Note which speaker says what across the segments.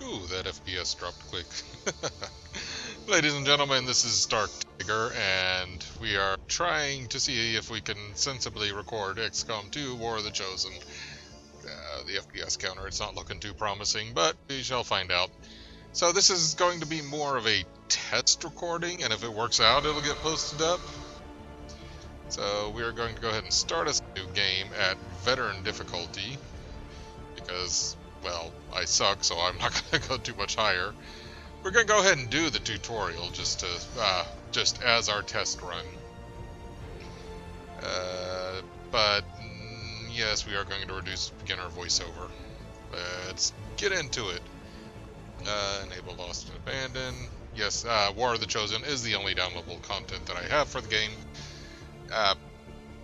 Speaker 1: Ooh, that FPS dropped quick. Ladies and gentlemen, this is Dark Tiger, and we are trying to see if we can sensibly record XCOM 2 War of the Chosen. The FPS counter, it's not looking too promising, but we shall find out. So this is going to be more of a test recording, and if it works out, it'll get posted up. So we are going to go ahead and start a new game at veteran difficulty, because, well, I suck, so I'm not going to go too much higher. We're going to go ahead and do the tutorial just as our test run. But yes, we are going to reduce beginner voiceover. Let's get into it. Enable Lost and Abandoned. Yes, War of the Chosen is the only downloadable content that I have for the game.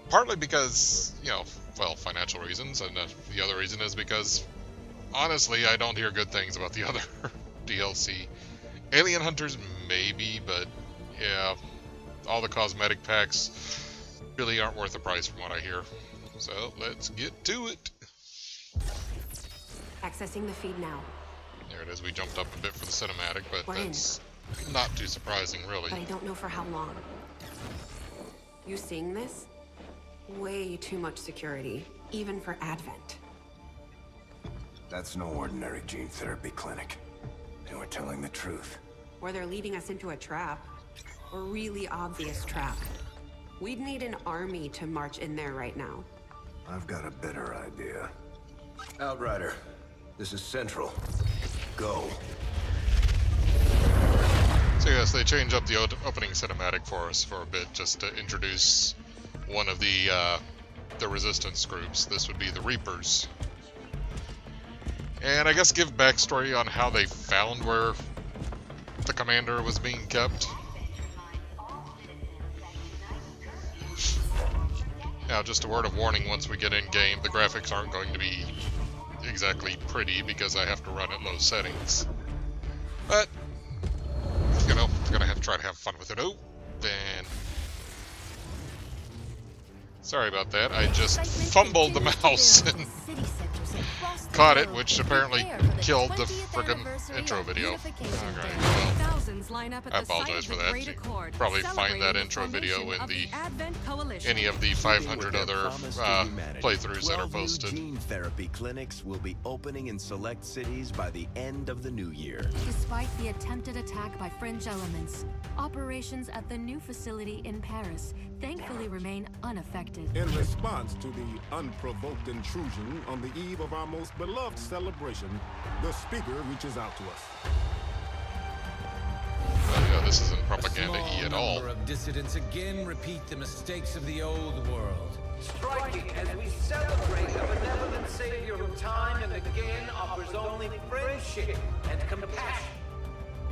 Speaker 1: Partly because, well, financial reasons, and the other reason is because, honestly, I don't hear good things about the other DLC. Alien Hunters, maybe, but yeah, all the cosmetic packs really aren't worth the price from what I hear. So, let's get to it.
Speaker 2: Accessing the feed now.
Speaker 1: There it is, we jumped up a bit for the cinematic, but that's not too surprising, really.
Speaker 2: But I don't know for how long. You seeing this? Way too much security, even for Advent.
Speaker 3: That's no ordinary gene therapy clinic. They were telling the truth.
Speaker 2: Or they're leading us into a trap. A really obvious trap. We'd need an army to march in there right now.
Speaker 3: I've got a better idea. Outrider, this is Central. Go.
Speaker 1: So yes, they change up the opening cinematic for us for a bit, just to introduce one of the resistance groups. This would be the Reapers. And I guess give backstory on how they found where the commander was being kept. Now, just a word of warning, once we get in game, the graphics aren't going to be exactly pretty because I have to run at low settings. But, we're gonna have to try to have fun with it. Oh, and sorry about that. I just fumbled the mouse and caught it, which apparently killed the friggin' intro video. Alright, well, I apologize for that. You can probably find that intro video in any of the 500 other playthroughs that are posted.
Speaker 4: Gene therapy clinics will be opening in select cities by the end of the new year.
Speaker 5: Despite the attempted attack by fringe elements, operations at the new facility in Paris thankfully remain unaffected.
Speaker 6: In response to the unprovoked intrusion on the eve of our most beloved celebration, the speaker reaches out to us.
Speaker 1: Yeah, this isn't propaganda-y at all.
Speaker 7: A small number of dissidents again repeat the mistakes of the old world.
Speaker 8: Striking as we celebrate a benevolent savior who time and again offers only friendship and compassion.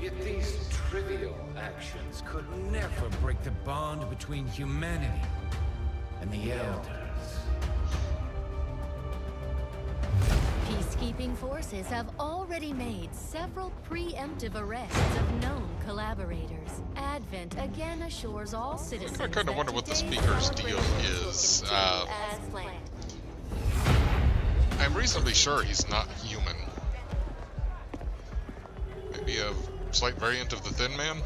Speaker 7: Yet these trivial actions could never break the bond between humanity and the Elders.
Speaker 5: Peacekeeping forces have already made several preemptive arrests of known collaborators. Advent again assures all citizens
Speaker 1: I kind of wonder what the speaker's deal is. I'm reasonably sure he's not human. Maybe a slight variant of the Thin Man?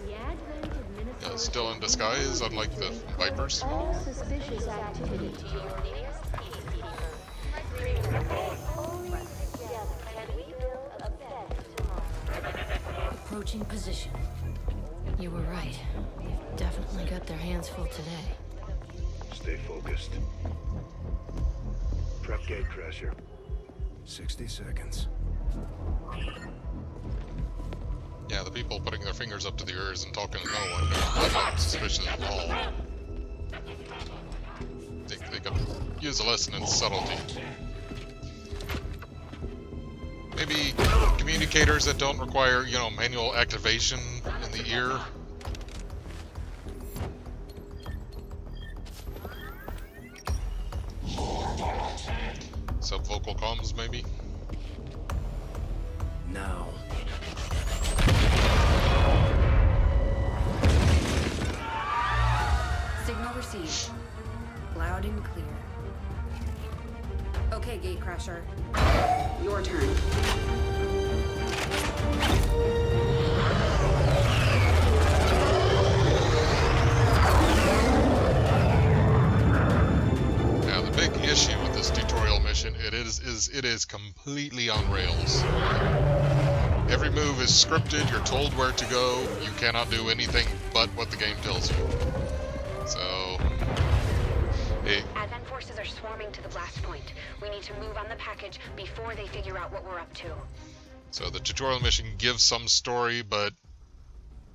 Speaker 1: Yeah, still in disguise, unlike the Vipers.
Speaker 9: All suspicious activity.
Speaker 5: Approaching position. You were right. They've definitely got their hands full today.
Speaker 3: Stay focused. Prep gatecrasher. 60 seconds.
Speaker 1: Yeah, the people putting their fingers up to their ears and talking to no one, they're not suspicious at all. They could use a lesson in subtlety. Maybe communicators that don't require, manual activation in the ear. Subvocal comms, maybe?
Speaker 4: Now.
Speaker 2: Signal received. Loud and clear. Okay, gatecrasher. Your turn.
Speaker 1: Now the big issue with this tutorial mission, it is completely on rails. Every move is scripted, you're told where to go, you cannot do anything but what the game tells you. So...
Speaker 10: Advent forces are swarming to the blast point. We need to move on the package before they figure out what we're up to.
Speaker 1: So the tutorial mission gives some story, but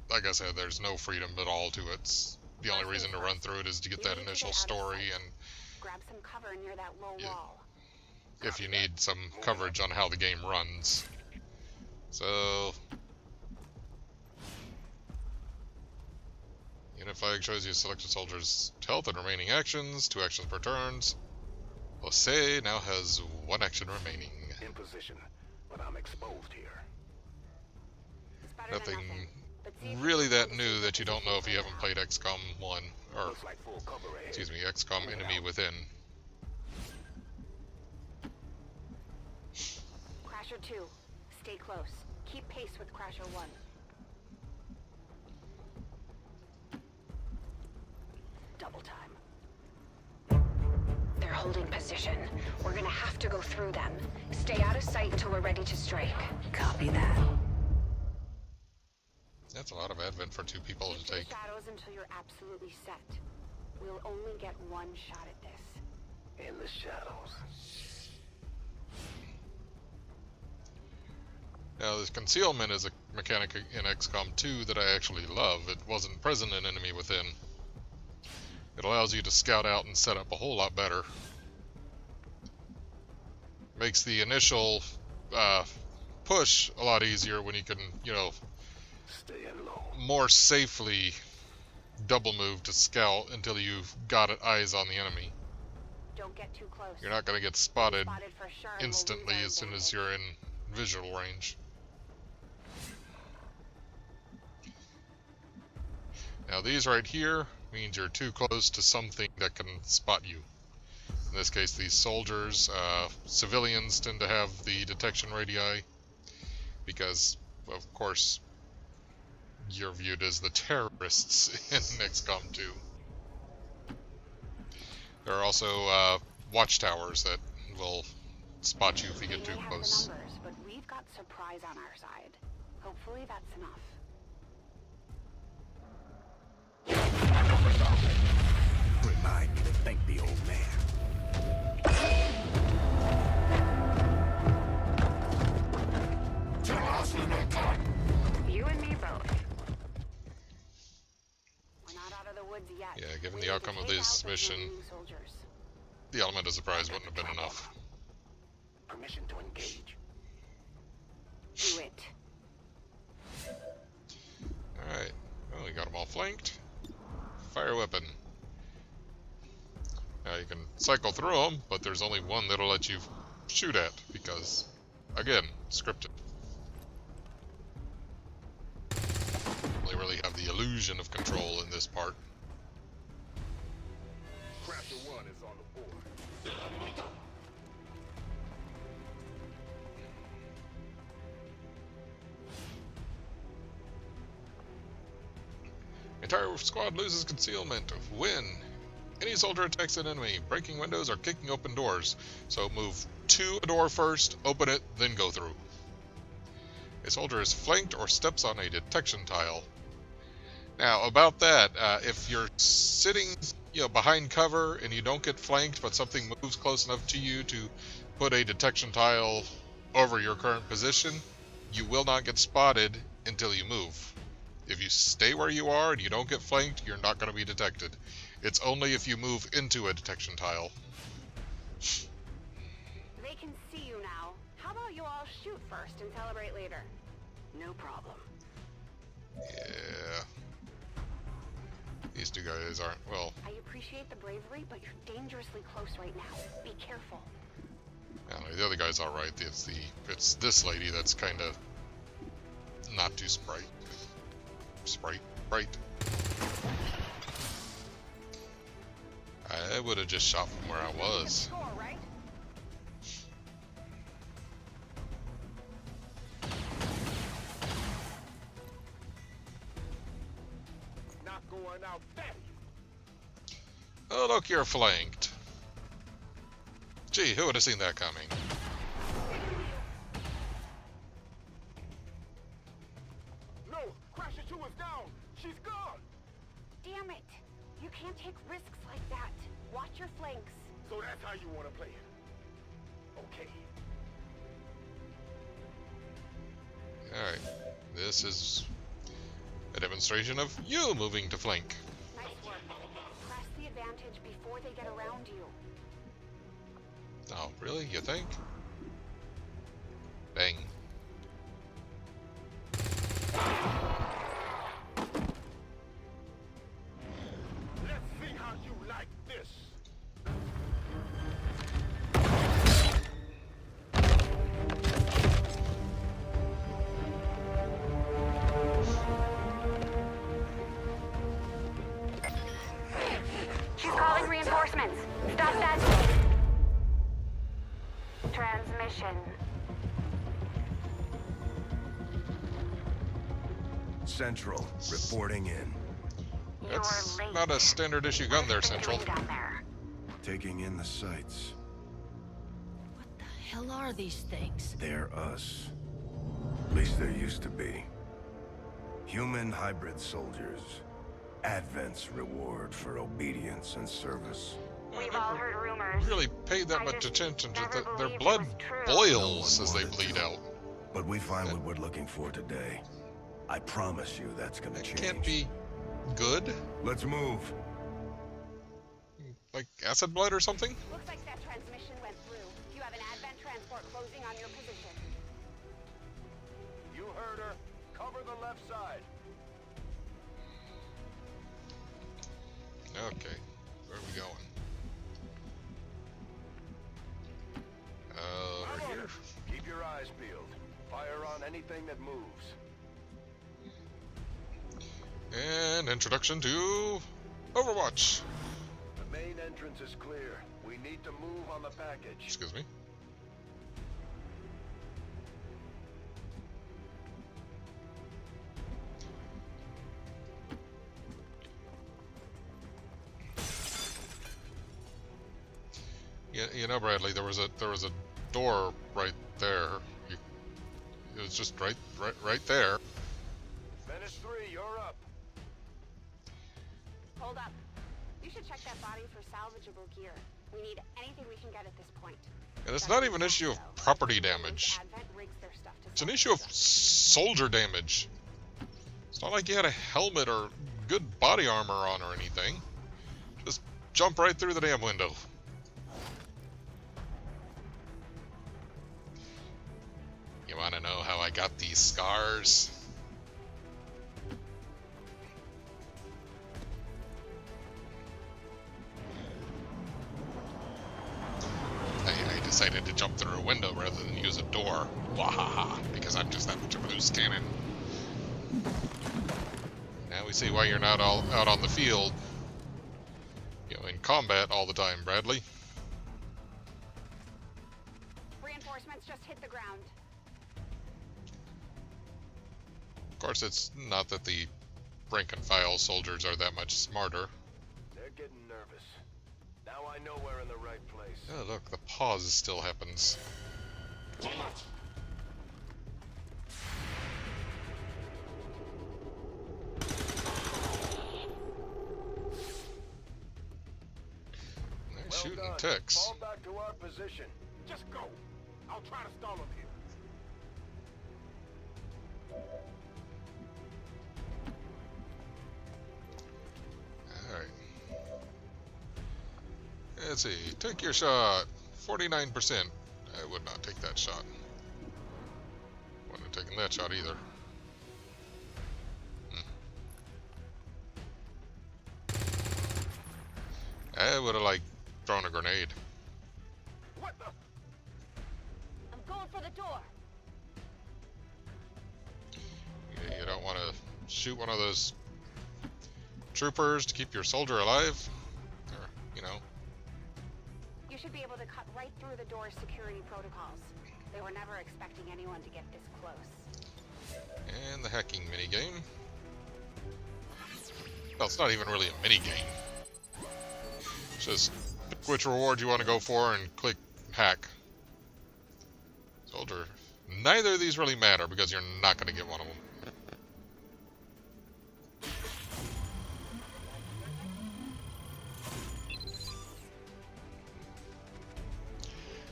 Speaker 1: like I said, there's no freedom at all to it. The only reason to run through it is to get that initial story, and
Speaker 10: grab some cover near that low wall.
Speaker 1: If you need some coverage on how the game runs. So unit flag shows you selected soldiers' health and remaining actions, 2 actions per turns. Jose now has 1 action remaining.
Speaker 3: In position, but I'm exposed here.
Speaker 1: Nothing really that new that you don't know if you haven't played XCOM 1, or, excuse me, XCOM Enemy Within.
Speaker 10: Crasher 2, stay close. Keep pace with Crasher 1. Double time. They're holding position. We're gonna have to go through them. Stay out of sight until we're ready to strike. Copy that.
Speaker 1: That's a lot of advent for 2 people to take.
Speaker 10: Shadows until you're absolutely set. We'll only get 1 shot at this.
Speaker 3: In the shadows.
Speaker 1: Now, this concealment is a mechanic in XCOM 2 that I actually love. It wasn't present in Enemy Within. It allows you to scout out and set up a whole lot better. Makes the initial push a lot easier when you can, you know, more safely double move to scout until you've got eyes on the enemy.
Speaker 10: Don't get too close.
Speaker 1: You're not going to get spotted instantly as soon as you're in visual range. Now these right here means you're too close to something that can spot you. In this case, these soldiers, civilians tend to have the detection radii because, of course, you're viewed as the terrorists in XCOM 2. There are also watchtowers that will spot you if you get too close.
Speaker 10: The numbers, but we've got surprise on our side. Hopefully that's enough.
Speaker 3: Remind me to thank the old man.
Speaker 10: You and me both. We're not out of the woods yet.
Speaker 1: Yeah, given the outcome of this mission, the element of surprise wouldn't have been enough.
Speaker 3: Permission to engage.
Speaker 10: Do it.
Speaker 1: Alright, well, we got them all flanked. Fire weapon. Now you can cycle through them, but there's only one that'll let you shoot at, because, again, scripted. They really have the illusion of control in this part.
Speaker 6: Crafter 1 is on the board.
Speaker 1: Entire squad loses concealment. Win. Any soldier attacks an enemy, breaking windows or kicking open doors. So move to a door first, open it, then go through. A soldier is flanked or steps on a detection tile. Now, about that, if you're sitting, behind cover and you don't get flanked, but something moves close enough to you to put a detection tile over your current position, you will not get spotted until you move. If you stay where you are and you don't get flanked, you're not going to be detected. It's only if you move into a detection tile.
Speaker 10: They can see you now. How about you all shoot first and celebrate later? No problem.
Speaker 1: Yeah. These 2 guys aren't, well...
Speaker 10: I appreciate the bravery, but you're dangerously close right now. Be careful.
Speaker 1: Yeah, the other guy's alright. It's this lady that's kind of not too bright. I would have just shot from where I was.
Speaker 6: now, Daddy.
Speaker 1: Oh, look, you're flanked. Gee, who would have seen that coming?
Speaker 6: No, Crasher 2 is down. She's gone.
Speaker 10: Damn it! You can't take risks like that. Watch your flanks.
Speaker 6: So that's how you want to play it. Okay.
Speaker 1: Alright, this is a demonstration of you moving to flank.
Speaker 10: Nice work. Press the advantage before they get around you.
Speaker 1: Oh, really? You think? Bang.
Speaker 6: Let's see how you like this.
Speaker 10: She's calling reinforcements. Stop that. Transmission.
Speaker 3: Central, reporting in.
Speaker 1: That's
Speaker 10: You're late.
Speaker 1: not a standard issue gun there,
Speaker 10: What have you been
Speaker 1: Central.
Speaker 10: doing down there?
Speaker 3: Taking in the sights.
Speaker 5: What the hell are these things?
Speaker 3: They're us. At least there used to be. Human hybrid soldiers. Advent's reward for obedience and service.
Speaker 10: We've all heard rumors.
Speaker 1: Really paid that
Speaker 10: I
Speaker 1: much
Speaker 10: just
Speaker 1: attention to
Speaker 10: never
Speaker 1: their
Speaker 10: believed it
Speaker 1: blood
Speaker 10: was true.
Speaker 1: boils as they
Speaker 3: wanted
Speaker 1: bleed
Speaker 3: to.
Speaker 1: out.
Speaker 3: But we find what we're looking for today. I promise you that's gonna
Speaker 1: It
Speaker 3: change.
Speaker 1: can't be good?
Speaker 3: Let's move.
Speaker 1: Like acid blood or something?
Speaker 10: Looks like that transmission went through. You have an Advent transport closing on your position.
Speaker 6: You heard her. Cover the left side.
Speaker 1: Okay, where are we going? Over here.
Speaker 3: Keep your eyes peeled. Fire on anything that moves.
Speaker 1: And introduction to Overwatch.
Speaker 3: The main entrance is clear. We need to move on the package.
Speaker 1: Excuse me. You know, Bradley, there was a door right there. It was just right there.
Speaker 3: Menace 3, you're up.
Speaker 10: Hold up. You should check that body for salvageable gear. We need anything we can get at this point.
Speaker 1: And it's not even an issue of property damage.
Speaker 10: Advent rigs their stuff to
Speaker 1: It's an issue of soldier damage. It's not like you had a helmet or good body armor on or anything. Just jump right through the damn window. You want to know how I got these scars? I decided to jump through a window rather than use a door. Wahaha! Because I'm just that much of a loose cannon. Now we see why you're not all out on the field, you know, in combat all the time, Bradley.
Speaker 10: Reinforcements just hit the ground.
Speaker 1: Of course, it's not that the rank and file soldiers are that much smarter.
Speaker 3: They're getting nervous. Now I know we're in the right place.
Speaker 1: Oh, look, the pause still happens. They're shooting ticks.
Speaker 3: Fall back to our position.
Speaker 6: Just go. I'll try to stall them here.
Speaker 1: Alright. Let's see. Take your shot. 49%. I would not take that shot. Wouldn't have taken that shot either. I would have, like, thrown a grenade.
Speaker 6: What the?
Speaker 10: I'm going for the door.
Speaker 1: You don't want to shoot one of those troopers to keep your soldier alive? Or, you know.
Speaker 10: You should be able to cut right through the door's security protocols. They were never expecting anyone to get this close.
Speaker 1: And the hacking minigame. Well, it's not even really a mini game. It's just pick which reward you want to go for and click hack. Soldier. Neither of these really matter because you're not going to get one of them.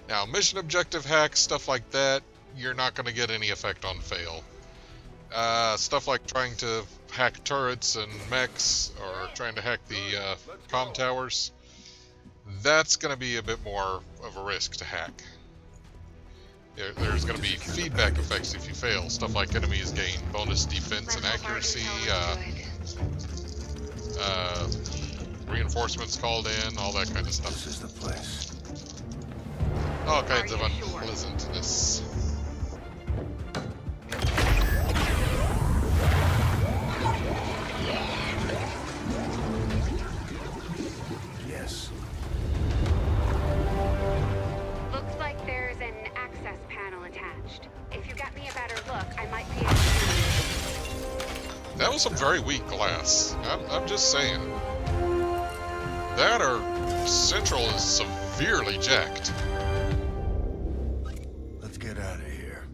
Speaker 1: Now, mission objective hacks, stuff like that, you're not going to get any effect on fail. Stuff like trying to hack turrets and mechs, or trying to hack the comm towers, that's going to be a bit more of a risk to hack. There's going to be feedback effects if you fail. Stuff like enemies gain bonus defense and accuracy, reinforcements called in, all that kind of stuff.
Speaker 3: This is the place.
Speaker 1: All kinds of unpleasantness.
Speaker 3: Yes.
Speaker 10: Looks like there's an access panel attached. If you get me a better look, I might be able to...
Speaker 1: That was some very weak glass. I'm just saying. That or Central is severely jacked.
Speaker 3: Let's get out of here.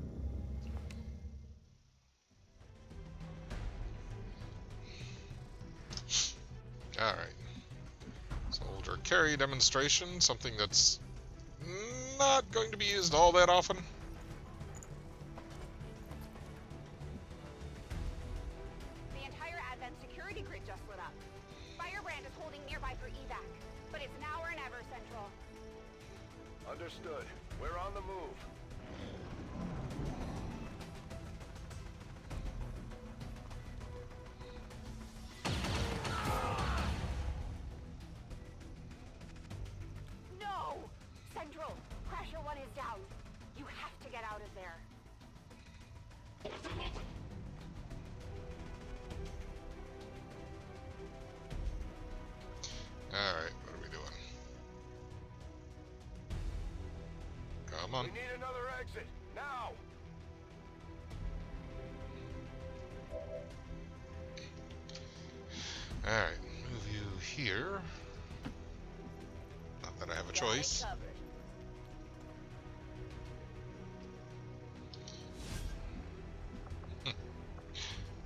Speaker 1: Alright. Soldier carry demonstration, something that's not going to be used all that often.
Speaker 10: The entire Advent security grid just lit up. Firebrand is holding nearby for evac, but it's now or never, Central.
Speaker 3: Understood. We're on the move.
Speaker 10: No! Central, Crasher 1 is down. You have to get out of there.
Speaker 1: Alright, what are we doing? Come on.
Speaker 3: We need another exit, now!
Speaker 1: Alright, move you here. Not that I have a choice.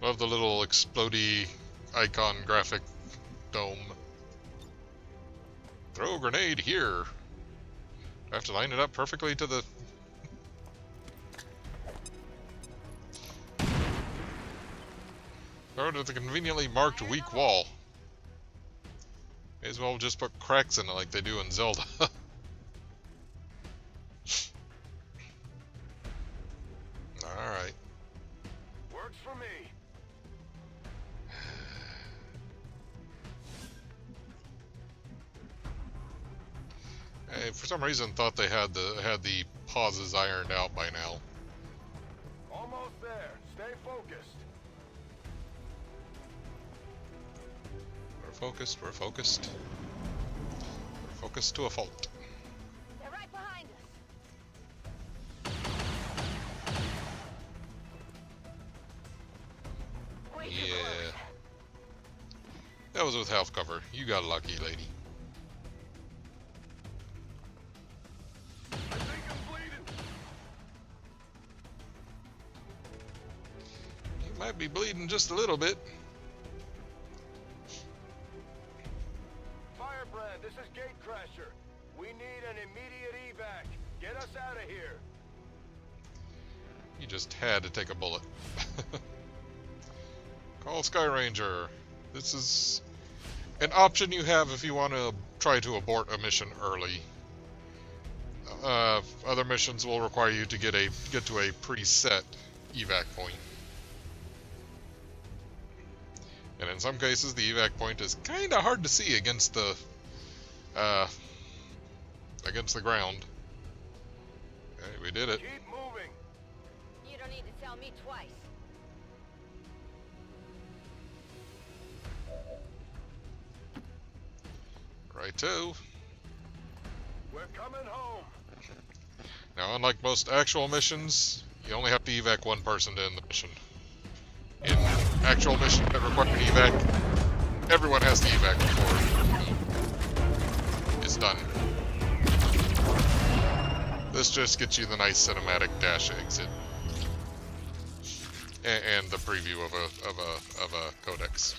Speaker 1: Love the little explodey icon graphic dome. Throw a grenade here. I have to line it up perfectly to the... Throw it at the conveniently marked weak wall. May as well just put cracks in it like they do in Zelda. Alright.
Speaker 3: Works for me.
Speaker 1: I, for some reason, thought they had the pauses ironed out by now.
Speaker 3: Almost there. Stay focused.
Speaker 1: We're focused. We're focused. We're focused to a fault.
Speaker 10: They're right behind us.
Speaker 1: Yeah. That was with health cover. You got lucky, lady.
Speaker 3: I think I'm bleeding.
Speaker 1: You might be bleeding just a little bit.
Speaker 3: Firebrand, this is Gatecrasher. We need an immediate evac. Get us out of here.
Speaker 1: You just had to take a bullet. Call Sky Ranger. This is an option you have if you want to try to abort a mission early. Other missions will require you to get to a preset evac point. And in some cases, the evac point is kind of hard to see against the ground. Okay, we did it.
Speaker 3: Keep moving.
Speaker 10: You don't need to tell me twice.
Speaker 1: Righto.
Speaker 3: We're coming home.
Speaker 1: Now, unlike most actual missions, you only have to evac one person to end the mission. In actual missions that require an evac, everyone has to evac before it's done. This just gets you the nice cinematic dash exit and the preview of a codex.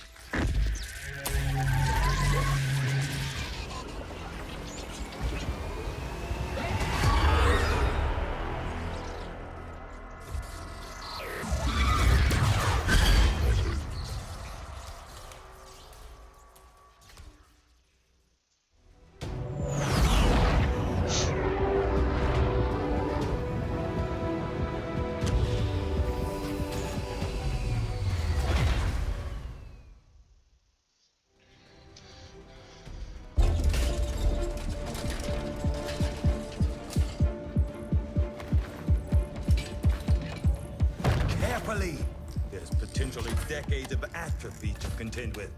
Speaker 11: There's potentially decades of atrophy to contend with.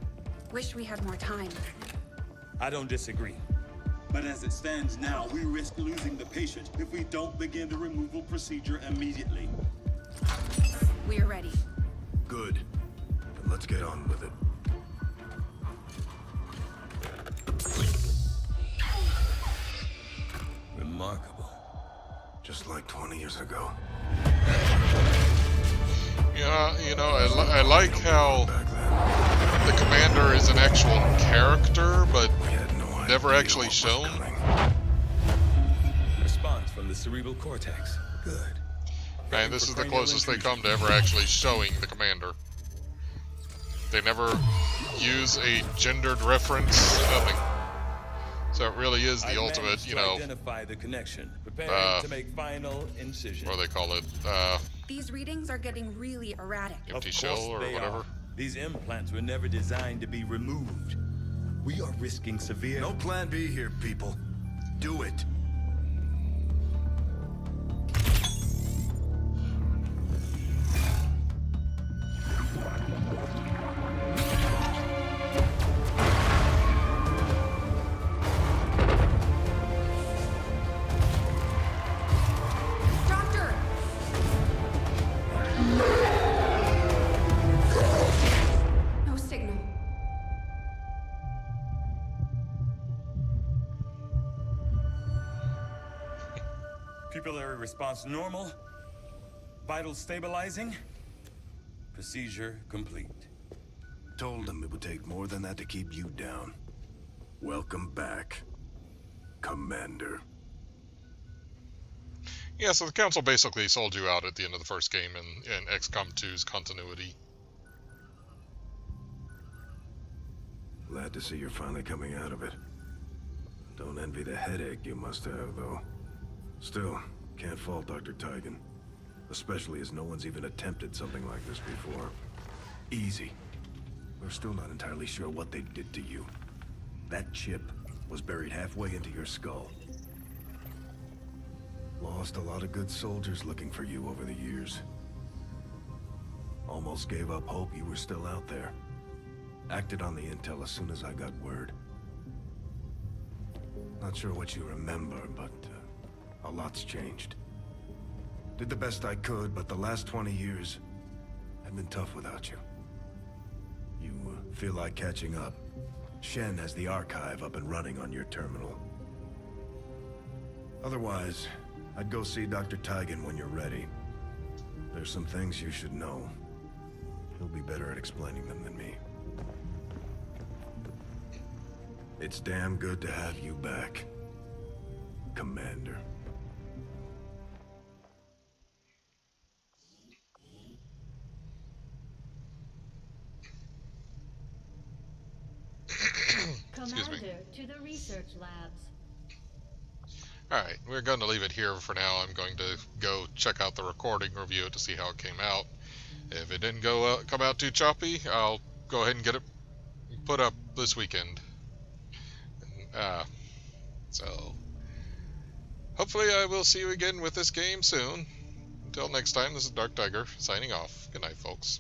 Speaker 2: Wish we had more time.
Speaker 11: I don't disagree.
Speaker 12: But as it stands now, we risk losing the patient if we don't begin the removal procedure immediately.
Speaker 2: We're ready.
Speaker 3: Good. Then let's get on with it.
Speaker 11: Remarkable.
Speaker 3: Just like 20 years ago.
Speaker 1: Yeah, you know, I like how the commander is an actual character, but never actually shown.
Speaker 11: Response from the cerebral cortex. Good.
Speaker 1: And this is the closest they come to ever actually showing the commander. They never use a gendered reference, nothing. So it really is the ultimate, you know,
Speaker 11: identify the connection. Preparing to make final incision.
Speaker 1: What do they call it?
Speaker 2: These readings are getting really erratic.
Speaker 1: Empty shell or whatever.
Speaker 11: These implants were never designed to be removed. We are risking severe...
Speaker 3: No plan B here, people. Do it.
Speaker 11: Pupillary response normal. Vital stabilizing. Procedure complete.
Speaker 3: Told them it would take more than that to keep you down. Welcome back, Commander.
Speaker 1: Yeah, so the Council basically sold you out at the end of the first game in XCOM 2's continuity.
Speaker 3: Glad to see you're finally coming out of it. Don't envy the headache you must have, though. Still, can't fault Dr. Tygan. Especially as no one's even attempted something like this before. Easy. We're still not entirely sure what they did to you. That chip was buried halfway into your skull. Lost a lot of good soldiers looking for you over the years. Almost gave up hope you were still out there. Acted on the intel as soon as I got word. Not sure what you remember, but a lot's changed. Did the best I could, but the last 20 years have been tough without you. You feel like catching up? Shen has the archive up and running on your terminal. Otherwise, I'd go see Dr. Tygan when you're ready. There's some things you should know. He'll be better at explaining them than me. It's damn good to have you back, Commander.
Speaker 5: Commander, to the research labs.
Speaker 1: Alright, we're going to leave it here for now. I'm going to go check out the recording, review it to see how it came out. If it didn't come out too choppy, I'll go ahead and get it put up this weekend. So, hopefully I will see you again with this game soon. Until next time, this is Dark Tiger, signing off. Good night, folks.